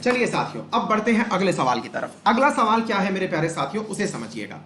चलिए साथियों, अब बढ़ते हैं अगले सवाल की तरफ। अगला सवाल क्या है मेरे प्यारे साथियों, उसे समझिएगा।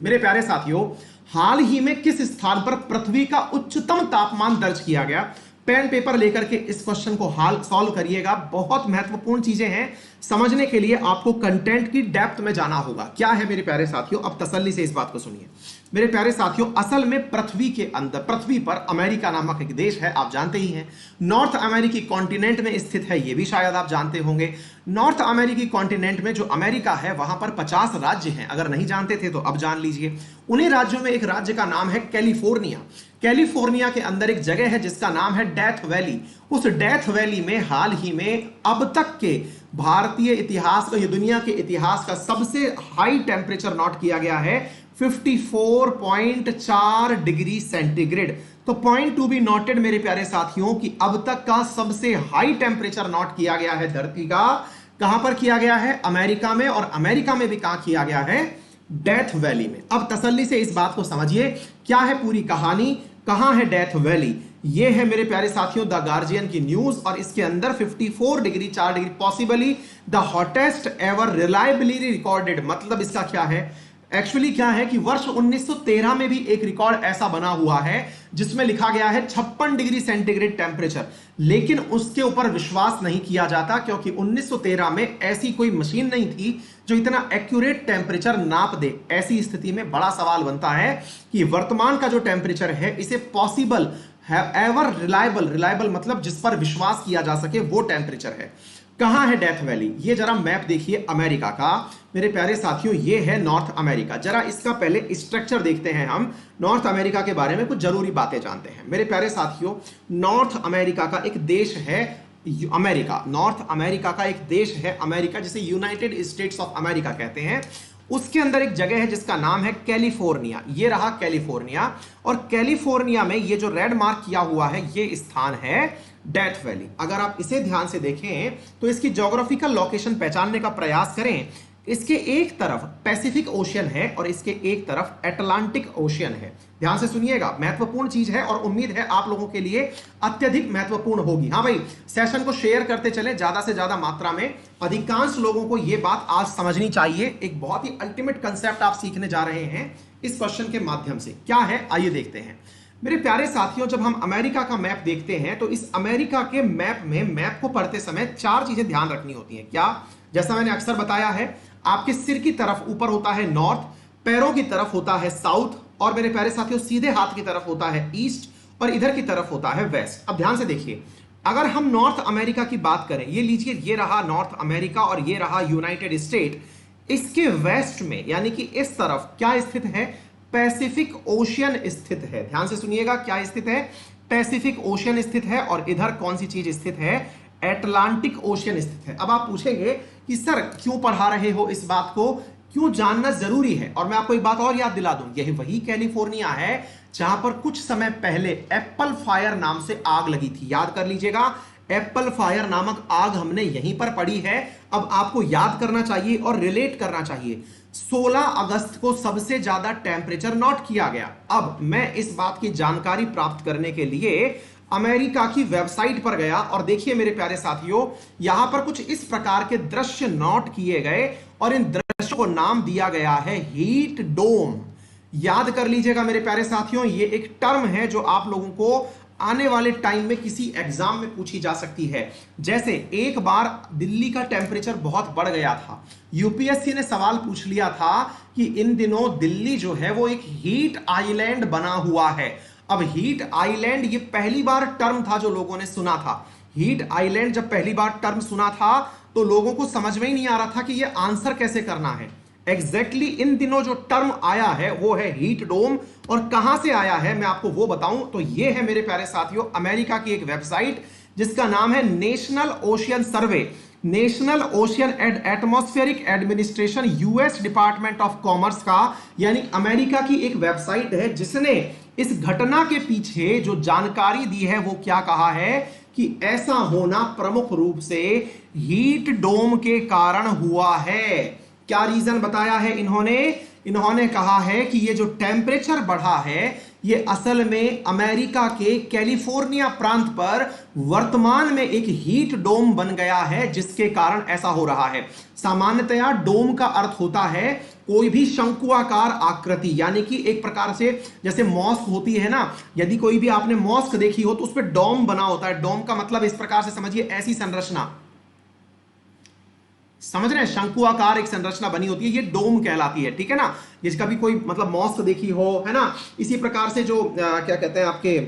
मेरे प्यारे साथियों, हाल ही में किस स्थान पर पृथ्वी का उच्चतम तापमान दर्ज किया गया? पेन पेपर लेकर के इस क्वेश्चन को हाल सॉल्व करिएगा। बहुत महत्वपूर्ण चीजें हैं, समझने के लिए आपको कंटेंट की डेप्थ में जाना होगा। क्या है मेरे प्यारे साथियों, अब तसल्ली से इस बात को सुनिए। मेरे प्यारे साथियों, असल में पृथ्वी के अंदर, पृथ्वी पर अमेरिका नामक एक देश है, आप जानते ही हैं। नॉर्थ अमेरिकी कॉन्टिनेंट में स्थित है, यह भी शायद आप जानते होंगे। नॉर्थ अमेरिकी कॉन्टिनेंट में जो अमेरिका है, वहां पर 50 राज्य हैं। अगर नहीं जानते थे तो अब जान लीजिए। उन्हीं राज्यों में एक राज्य का नाम है कैलिफोर्निया। कैलिफोर्निया के अंदर एक जगह है जिसका नाम है डेथ वैली। उस डेथ वैली में हाल ही में अब तक के भारतीय इतिहास का, ये दुनिया के इतिहास का सबसे हाई टेम्परेचर नोट किया गया है 54.4 डिग्री सेंटीग्रेड। तो पॉइंट टू बी नोटेड मेरे प्यारे साथियों कि अब तक का सबसे हाई टेम्परेचर नोट किया गया है धरती का। कहां पर किया गया है? अमेरिका में। और अमेरिका में भी कहां किया गया है? डेथ वैली में। अब तसल्ली से इस बात को समझिए, क्या है पूरी कहानी, कहां है डेथ वैली। ये है मेरे प्यारे साथियों द गार्जियन की न्यूज, और इसके अंदर 54 degree 4 degree possibly the hottest ever reliably recorded. मतलब इसका क्या है, एक्चुअली क्या है कि वर्ष 1913 में भी एक रिकॉर्ड ऐसा बना हुआ है जिसमें लिखा गया है 56 डिग्री सेंटीग्रेड टेम्परेचर, लेकिन उसके ऊपर विश्वास नहीं किया जाता क्योंकि 1913 में ऐसी कोई मशीन नहीं थी जो इतना एक्यूरेट टेम्परेचर नाप दे। ऐसी स्थिति में बड़ा सवाल बनता है कि वर्तमान का जो टेम्परेचर है इसे पॉसिबल है एवर रिलायबल, रिलायबल मतलब जिस पर विश्वास किया जा सके, वो टेम्परेचर है। कहां है डेथ वैली? ये जरा मैप देखिए अमेरिका का। मेरे प्यारे साथियों, ये है नॉर्थ अमेरिका। जरा इसका पहले स्ट्रक्चर देखते हैं। हम नॉर्थ अमेरिका के बारे में कुछ जरूरी बातें जानते हैं। मेरे प्यारे साथियों, नॉर्थ अमेरिका का एक देश है अमेरिका। नॉर्थ अमेरिका का एक देश है अमेरिका, जिसे यूनाइटेड स्टेट्स ऑफ अमेरिका कहते हैं। उसके अंदर एक जगह है जिसका नाम है कैलिफोर्निया। ये रहा कैलिफोर्निया, और कैलिफोर्निया में ये जो रेड मार्क किया हुआ है ये स्थान है डेथ वैली। अगर आप इसे ध्यान से देखें तो इसकी ज्योग्राफिकल लोकेशन पहचानने का प्रयास करें। इसके एक तरफ पैसिफिक ओशियन है और इसके एक तरफ अटलांटिक ओशियन है। ध्यान से सुनिएगा, महत्वपूर्ण चीज है और उम्मीद है आप लोगों के लिए अत्यधिक महत्वपूर्ण होगी। हाँ भाई, सेशन को शेयर करते चले ज्यादा से ज्यादा मात्रा में। अधिकांश लोगों को यह बात आज समझनी चाहिए। एक बहुत ही अल्टीमेट कंसेप्ट आप सीखने जा रहे हैं इस क्वेश्चन के माध्यम से। क्या है, आइए देखते हैं। मेरे प्यारे साथियों, जब हम अमेरिका का मैप देखते हैं तो इस अमेरिका के मैप में, मैप को पढ़ते समय 4 चीजें ध्यान रखनी होती हैं। क्या? जैसा मैंने अक्सर बताया है, आपके सिर की तरफ ऊपर होता है नॉर्थ, पैरों की तरफ होता है साउथ, और मेरे प्यारे साथियों सीधे हाथ की तरफ होता है ईस्ट, और इधर की तरफ होता है वेस्ट। अब ध्यान से देखिए, अगर हम नॉर्थ अमेरिका की बात करें, ये लीजिए, ये रहा नॉर्थ अमेरिका और ये रहा यूनाइटेड स्टेट। इसके वेस्ट में यानी कि इस तरफ क्या स्थित है? पैसिफिक ओशियन स्थित है। ध्यान से सुनिएगा, क्या स्थित है? पैसिफिक ओशियन स्थित है। और इधर कौन सी चीज स्थित है? अटलांटिक ओशियन स्थित है। अब आप पूछेंगे कि सर क्यों पढ़ा रहे हो इस बात को, क्यों जानना जरूरी है? और मैं आपको एक बात और याद दिला दूं, यही वही कैलिफोर्निया है जहां पर कुछ समय पहले एप्पल फायर नाम से आग लगी थी। याद कर लीजिएगा, एप्पल फायर नामक आग हमने यहीं पर पढ़ी है। अब आपको याद करना चाहिए और रिलेट करना चाहिए। 16 अगस्त को सबसे ज्यादा टेम्परेचर नोट किया गया। अब मैं इस बात की जानकारी प्राप्त करने के लिए अमेरिका की वेबसाइट पर गया, और देखिए मेरे प्यारे साथियों, यहां पर कुछ इस प्रकार के दृश्य नोट किए गए और इन दृश्यों को नाम दिया गया है हीट डोम। याद कर लीजिएगा मेरे प्यारे साथियों, ये एक टर्म है जो आप लोगों को आने वाले टाइम में किसी एग्जाम में पूछी जा सकती है। जैसे एक बार दिल्ली का टेम्परेचर बहुत बढ़ गया था, यूपीएससी ने सवाल पूछ लिया था कि इन दिनों दिल्ली जो है वो एक हीट आइलैंड बना हुआ है। अब हीट आइलैंड, ये पहली बार टर्म था जो लोगों ने सुना था। हीट आइलैंड जब पहली बार टर्म सुना था तो लोगों को समझ में ही नहीं आ रहा था कि ये आंसर कैसे करना है। एग्जैक्टली इन दिनों जो टर्म आया है वो है हीट डोम, और कहां से आया है मैं आपको वो बताऊं तो ये है मेरे प्यारे साथियों अमेरिका की एक वेबसाइट जिसका नाम है national ocean survey. National ocean and atmospheric administration, US department of commerce का, यानी अमेरिका की एक वेबसाइट है जिसने इस घटना के पीछे जो जानकारी दी है वो क्या कहा है कि ऐसा होना प्रमुख रूप से हीट डोम के कारण हुआ है। क्या रीजन बताया है इन्होंने? इन्होंने कहा है कि ये जो टेम्परेचर बढ़ा है ये असल में अमेरिका के कैलिफोर्निया प्रांत पर वर्तमान में एक हीट डोम बन गया है, जिसके कारण ऐसा हो रहा है। सामान्यतया डोम का अर्थ होता है कोई भी शंकुआकार आकृति, यानी कि एक प्रकार से जैसे मॉस्क होती है ना, यदि कोई भी आपने मॉस्क देखी हो तो उस पर डोम बना होता है। डोम का मतलब इस प्रकार से समझिए, ऐसी संरचना, समझ रहे हैं, शंकुआकार एक संरचना बनी होती है, ये डोम कहलाती है, ठीक है ना। जिसका भी कोई मतलब मॉस्क देखी हो, है ना। इसी प्रकार से जो क्या कहते हैं आपके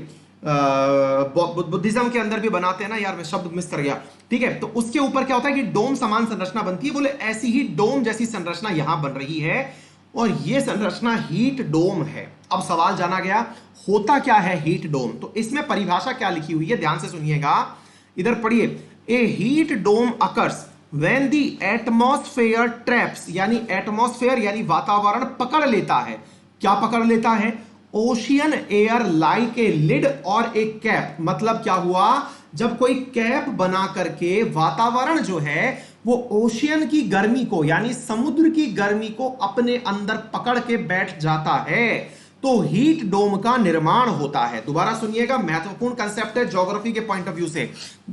बुद्धिज्म के अंदर भी बनाते हैं ना, यार मैं शब्द मिस कर गया, ठीक है। तो उसके ऊपर क्या होता है कि डोम समान संरचना बनती है। बोले ऐसी ही डोम जैसी संरचना यहां बन रही है, और यह संरचना हीट डोम है। अब सवाल जाना गया, होता क्या है हीट डोम? तो इसमें परिभाषा क्या लिखी हुई है, ध्यान से सुनिएगा, इधर पढ़िए। A heat dome occurs when the atmosphere traps, यानी एटमॉस्फेयर यानी वातावरण पकड़ लेता है। क्या पकड़ लेता है? Ocean air like a lid और ए कैप। मतलब क्या हुआ, जब कोई कैप बना करके वातावरण जो है वो ओशियन की गर्मी को यानी समुद्र की गर्मी को अपने अंदर पकड़ के बैठ जाता है, तो हीट डोम का निर्माण होता है। दोबारा सुनिएगा, महत्वपूर्ण कंसेप्ट है ज्योग्राफी के पॉइंट ऑफ व्यू से,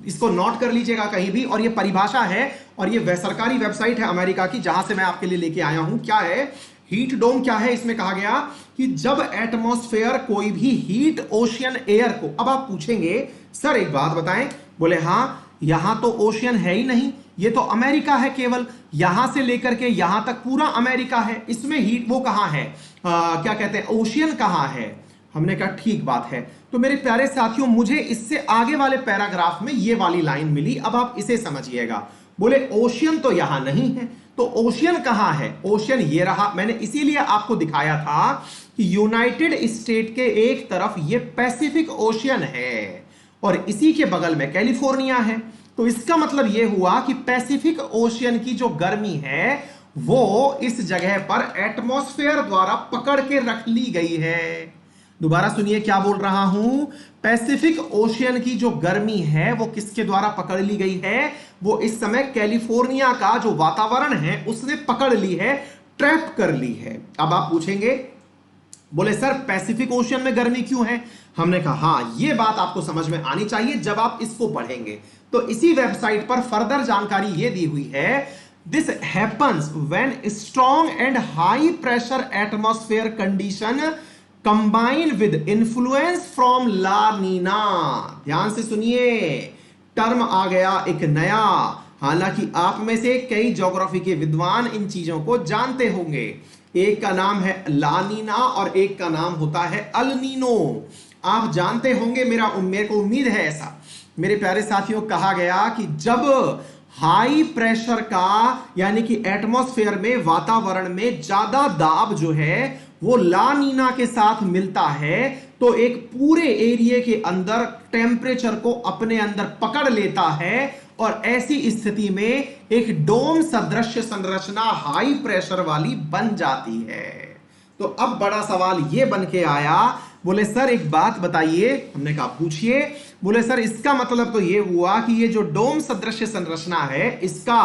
इसको नोट कर लीजिएगा कहीं भी। और ये परिभाषा है, और ये सरकारी वेबसाइट है अमेरिका की, जहां से मैं आपके लिए लेके आया हूं। क्या है हीट डोम? क्या है इसमें कहा गया कि जब एटमॉस्फेयर कोई भी हीट ओशियन एयर को, अब आप पूछेंगे सर एक बात बताएं, बोले हां यहां तो ओशियन है ही नहीं, ये तो अमेरिका है, केवल यहां से लेकर के यहां तक पूरा अमेरिका है, इसमें हीट वो कहां है, क्या कहते हैं ओशियन कहां है? हमने कहा ठीक बात है। तो मेरे प्यारे साथियों, मुझे इससे आगे वाले पैराग्राफ में ये वाली लाइन मिली, अब आप इसे समझिएगा। बोले ओशियन तो यहां नहीं है, तो ओशियन कहां है? ओशियन ये रहा। मैंने इसीलिए आपको दिखाया था कि यूनाइटेड स्टेट के एक तरफ ये पैसिफिक ओशियन है और इसी के बगल में कैलिफोर्निया है। तो इसका मतलब यह हुआ कि पैसिफिक ओशियन की जो गर्मी है वो इस जगह पर एटमॉस्फेयर द्वारा पकड़ के रख ली गई है। दोबारा सुनिए क्या बोल रहा हूं, पैसिफिक ओशियन की जो गर्मी है वो किसके द्वारा पकड़ ली गई है? वो इस समय कैलिफोर्निया का जो वातावरण है उसने पकड़ ली है, ट्रैप कर ली है। अब आप पूछेंगे, बोले सर पैसिफिक ओशियन में गर्मी क्यों है? हमने कहा हाँ, ये बात आपको समझ में आनी चाहिए जब आप इसको पढ़ेंगे। तो इसी वेबसाइट पर फर्दर जानकारी ये दी हुई है, this happens when strong and high pressure atmosphere condition combine with influence from La Nina. ध्यान से सुनिए, टर्म आ गया एक नया, हालांकि आप में से कई ज्योग्राफी के विद्वान इन चीजों को जानते होंगे। एक का नाम है ला नीना और एक का नाम होता है अल नीनो। आप जानते होंगे, मेरे को उम्मीद है ऐसा। मेरे प्यारे साथियों, कहा गया कि जब हाई प्रेशर का यानी कि एटमॉस्फेयर में वातावरण में ज्यादा दाब जो है वो ला नीना के साथ मिलता है, तो एक पूरे एरिया के अंदर टेम्परेचर को अपने अंदर पकड़ लेता है और ऐसी स्थिति में एक डोम सदृश संरचना हाई प्रेशर वाली बन जाती है। तो अब बड़ा सवाल यह बन के आया, बोले सर एक बात बताइए। हमने कहा पूछिए। बोले सर इसका मतलब तो यह हुआ कि ये जो डोम सदृश संरचना है इसका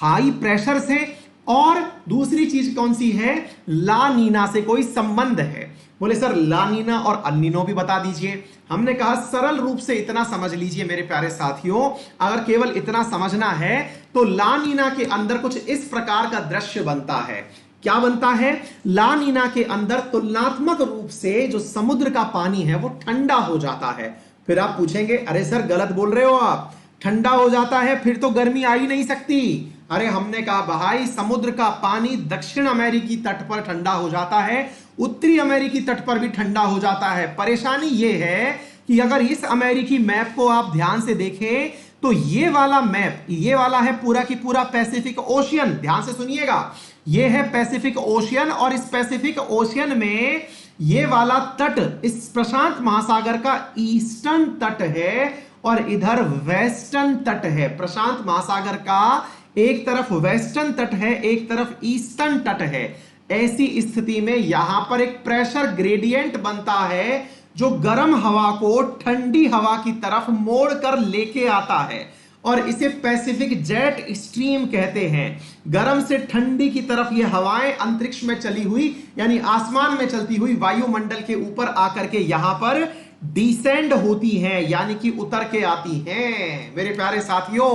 हाई प्रेशर से और दूसरी चीज कौन सी है, ला नीना से कोई संबंध है। बोले सर ला नीना और अल नीनो भी बता दीजिए। हमने कहा सरल रूप से इतना समझ लीजिए मेरे प्यारे साथियों, अगर केवल इतना समझना है तो ला नीना के अंदर कुछ इस प्रकार का दृश्य बनता है। क्या बनता है? ला नीना के अंदर तुलनात्मक रूप से जो समुद्र का पानी है वो ठंडा हो जाता है। फिर आप पूछेंगे अरे सर गलत बोल रहे हो आप, ठंडा हो जाता है फिर तो गर्मी आ ही नहीं सकती। अरे हमने कहा भाई समुद्र का पानी दक्षिण अमेरिकी तट पर ठंडा हो जाता है, उत्तरी अमेरिकी तट पर भी ठंडा हो जाता है। परेशानी यह है कि अगर इस अमेरिकी मैप को आप ध्यान से देखें तो ये वाला मैप, ये वाला है पूरा की पूरा पैसिफिक ओशियन। ध्यान से सुनिएगा, ये है पैसिफिक ओशियन और इस पैसिफिक ओशियन में ये वाला तट इस प्रशांत महासागर का ईस्टर्न तट है और इधर वेस्टर्न तट है। प्रशांत महासागर का एक तरफ वेस्टर्न तट है, एक तरफ ईस्टर्न तट है। ऐसी स्थिति में यहां पर एक प्रेशर ग्रेडियंट बनता है जो गर्म हवा को ठंडी हवा की तरफ मोड़ कर लेके आता है और इसे पैसिफिक जेट स्ट्रीम कहते हैं। गर्म से ठंडी की तरफ ये हवाएं अंतरिक्ष में चली हुई यानी आसमान में चलती हुई वायुमंडल के ऊपर आकर के यहां पर डिसेंड होती हैं, यानी कि उतर के आती हैं। मेरे प्यारे साथियों,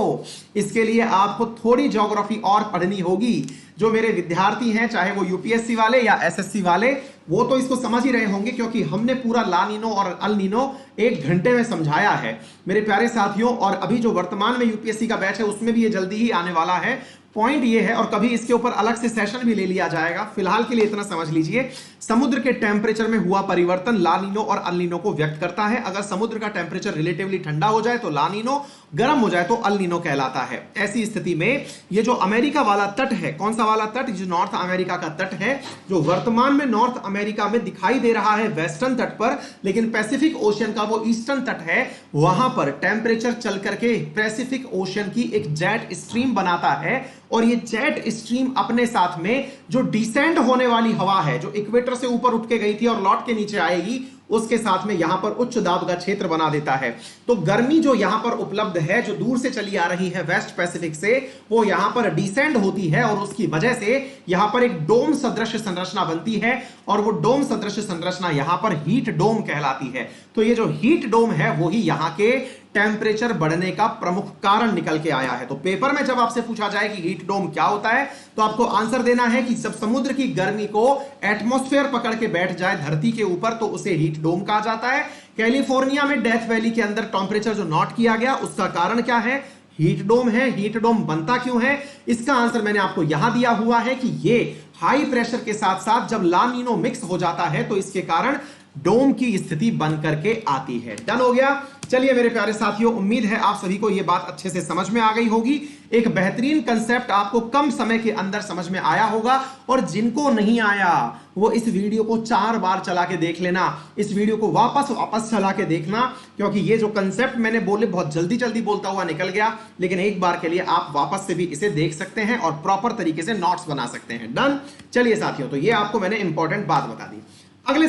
इसके लिए आपको थोड़ी ज्योग्राफी और पढ़नी होगी। जो मेरे विद्यार्थी हैं, चाहे वो यूपीएससी वाले या एसएससी वाले, वो तो इसको समझ ही रहे होंगे, क्योंकि हमने पूरा ला नीनो और अल नीनो 1 घंटे में समझाया है मेरे प्यारे साथियों। और अभी जो वर्तमान में यूपीएससी का बैच है उसमें भी ये जल्दी ही आने वाला है। पॉइंट ये है, और कभी इसके ऊपर अलग से सेशन भी ले लिया जाएगा, फिलहाल के लिए इतना समझ लीजिए, समुद्र के टेम्परेचर में हुआ परिवर्तन ला नीनो और अल नीनो को व्यक्त करता है। अगर समुद्र का टेम्परेचर रिलेटिवली ठंडा हो जाए तो ला नीनो, गर्म हो जाए तो अल नीनो कहलाता है। ऐसी स्थिति में ये जो अमेरिका वाला तट है, कौन सा वाला तट, जो नॉर्थ अमेरिका का तट है, जो वर्तमान में नॉर्थ अमेरिका में दिखाई दे रहा है वेस्टर्न तट पर, लेकिन पैसिफिक ओशियन का वो ईस्टर्न तट है, वहां पर टेम्परेचर चल करके पैसिफिक ओशियन की एक जेट स्ट्रीम बनाता है। और ये जेट स्ट्रीम अपने साथ में जो डिसेंड होने वाली हवा है, जो इक्वेटर से ऊपर उठ के गई थी और लौट के नीचे आएगी, उसके साथ में यहां पर उच्च दाब का क्षेत्र बना देता है। तो गर्मी जो यहां पर उपलब्ध है, जो दूर से चली आ रही है वेस्ट पैसिफिक से, वो यहां पर डिसेंड होती है और उसकी वजह से यहां पर एक डोम सदृश संरचना बनती है। और वो डोम सदृश संरचना यहां पर हीट डोम कहलाती है। तो ये जो हीट डोम है वो ही यहां के टेम्परेचर बढ़ने का प्रमुख कारण निकल के आया है। तो पेपर में जब आपसे पूछा जाए कि हीट डोम क्या होता है, तो आपको आंसर देना है कि जब समुद्र की गर्मी को एटमॉस्फेयर पकड़ के बैठ जाए धरती के ऊपर, तो उसे हीट डोम कहा जाता है। कैलिफोर्निया में डेथ वैली के अंदर टेम्परेचर जो नोट किया गया, उसका कारण क्या है, हीट डोम है। हीट डोम बनता क्यों है, इसका आंसर मैंने आपको यहां दिया हुआ है कि ये हाई प्रेशर के साथ साथ जब ला नीनो मिक्स हो जाता है तो इसके कारण डोम की स्थिति बन करके आती है। डन हो गया। चलिए मेरे प्यारे साथियों, उम्मीद है आप सभी को यह बात अच्छे से समझ में आ गई होगी। एक बेहतरीन कंसेप्ट आपको कम समय के अंदर समझ में आया होगा। और जिनको नहीं आया वो इस वीडियो को 4 बार चला के देख लेना, इस वीडियो को वापस चला के देखना, क्योंकि ये जो कंसेप्ट मैंने बोले बहुत जल्दी जल्दी बोलता हुआ निकल गया, लेकिन एक बार के लिए आप वापस से भी इसे देख सकते हैं और प्रॉपर तरीके से नोट्स बना सकते हैं। डन। चलिए साथियों, तो ये आपको मैंने इंपॉर्टेंट बात बता दी।